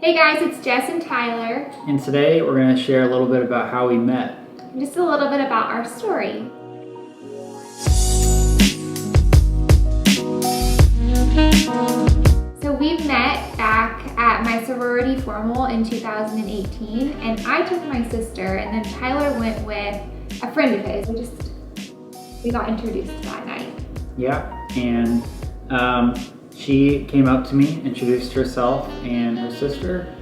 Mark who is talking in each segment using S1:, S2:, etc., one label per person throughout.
S1: Hey guys, it's Jess and Tyler.
S2: And today we're going to share a little bit about how we met.
S1: Just a little bit about our story. So we met back at my sorority formal in 2018, and I took my sister, and then Tyler went with a friend of his. We got introduced that night.
S2: Yeah, and she came up to me, introduced herself and her sister.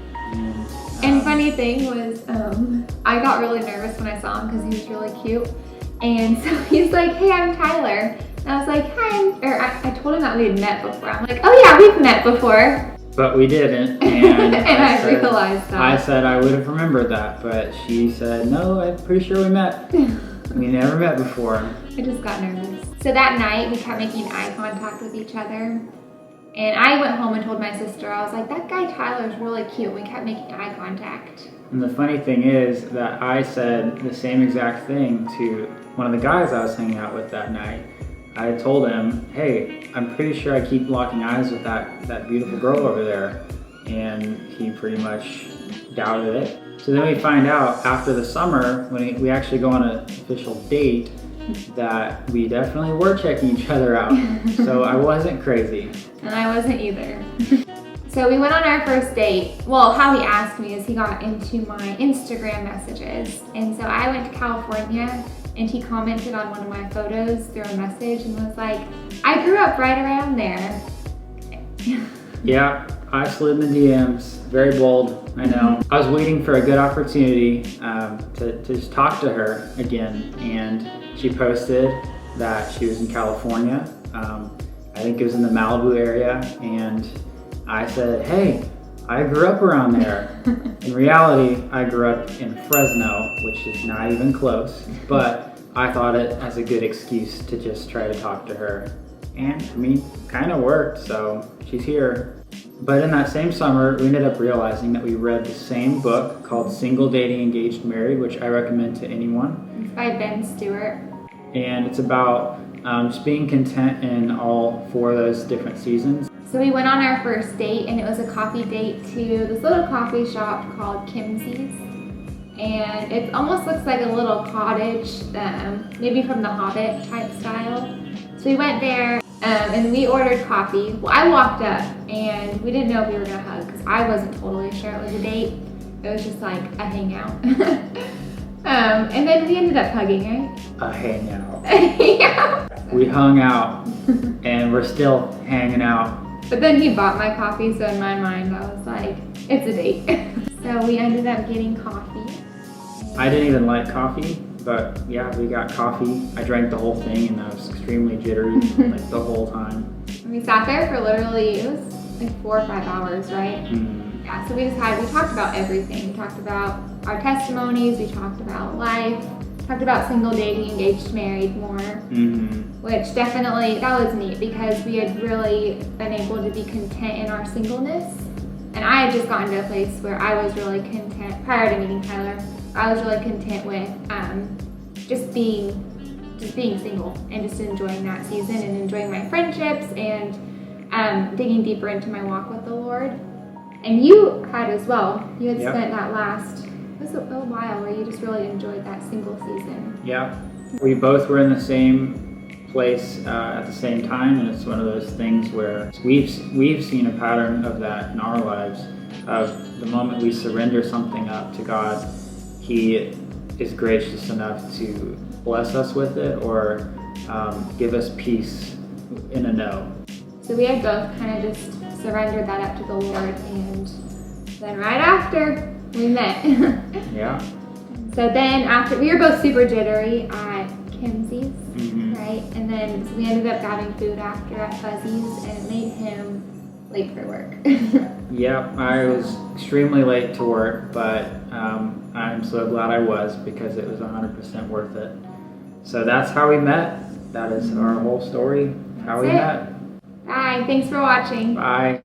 S1: And funny thing was, I got really nervous when I saw him because he was really cute. And so he's like, "Hey, I'm Tyler." And I was like, "Hi," I told him that we had met before. I'm like, "Oh yeah, we've met before."
S2: But we didn't. And,
S1: and I realized that.
S2: I said I would have remembered that, but she said, "No, I'm pretty sure we met." We never met before.
S1: I just got nervous. So that night, we kept making eye contact with each other. And I went home and told my sister, I was like, "That guy Tyler's really cute." We kept making eye contact.
S2: And the funny thing is that I said the same exact thing to one of the guys I was hanging out with that night. I told him, "Hey, I'm pretty sure I keep locking eyes with that beautiful girl over there." And he pretty much doubted it. So then we find out after the summer, when we actually go on an official date, that we definitely were checking each other out. So I wasn't crazy.
S1: And I wasn't either. So we went on our first date. Well, how he asked me is he got into my Instagram messages. And so I went to California and he commented on one of my photos through a message and was like, "I grew up right around there."
S2: Yeah, I slid in the DMs. Very bold, I know. I was waiting for a good opportunity to just talk to her again. And she posted that she was in California. I think it was in the Malibu area. And I said, "Hey, I grew up around there." In reality, I grew up in Fresno, which is not even close, but I thought it as a good excuse to just try to talk to her. And I mean, kind of worked, so she's here. But in that same summer, we ended up realizing that we read the same book called Single, Dating, Engaged, Married, which I recommend to anyone.
S1: It's by Ben Stewart.
S2: And it's about just being content in all four of those different seasons.
S1: So we went on our first date, and it was a coffee date to this little coffee shop called Kimsey's. And it almost looks like a little cottage, maybe from The Hobbit type style. So we went there, and we ordered coffee. Well, I walked up, and we didn't know if we were gonna hug, because I wasn't totally sure it was a date. It was just like a hangout. And then we ended up hugging, right?
S2: A hangout.
S1: Yeah.
S2: We hung out, and we're still hanging out.
S1: But then he bought my coffee, so in my mind, I was like, it's a date. So we ended up getting coffee.
S2: I didn't even like coffee, but yeah, we got coffee. I drank the whole thing, and I was extremely jittery like the whole time.
S1: And we sat there for literally, it was like 4 or 5 hours, right?
S2: Mm.
S1: Yeah, so we talked about everything. We talked about our testimonies, we talked about life, talked about single, dating, engaged, married more.
S2: Mm-hmm.
S1: Which definitely, that was neat because we had really been able to be content in our singleness. And I had just gotten to a place where I was really content, prior to meeting Tyler, I was really content with just being single and just enjoying that season and enjoying my friendships and digging deeper into my walk with the Lord. And you had as well. You had spent that last, it was a while where you just really enjoyed that single season.
S2: Yeah, we both were in the same place at the same time, and it's one of those things where we've seen a pattern of that in our lives. Of the moment we surrender something up to God, He is gracious enough to bless us with it or give us peace in a no.
S1: So we had both kind of just surrendered that up to the Lord, and then right after we met.
S2: Yeah.
S1: So then after, we were both super jittery at Kimsey's.
S2: Mm-hmm.
S1: Right? And then so we ended up grabbing food after at Fuzzy's, and it made him late for work.
S2: Yeah, I was extremely late to work, but I'm so glad I was because it was 100% worth it. So that's how we met. That is our whole story, how we met.
S1: Bye. Thanks for watching.
S2: Bye.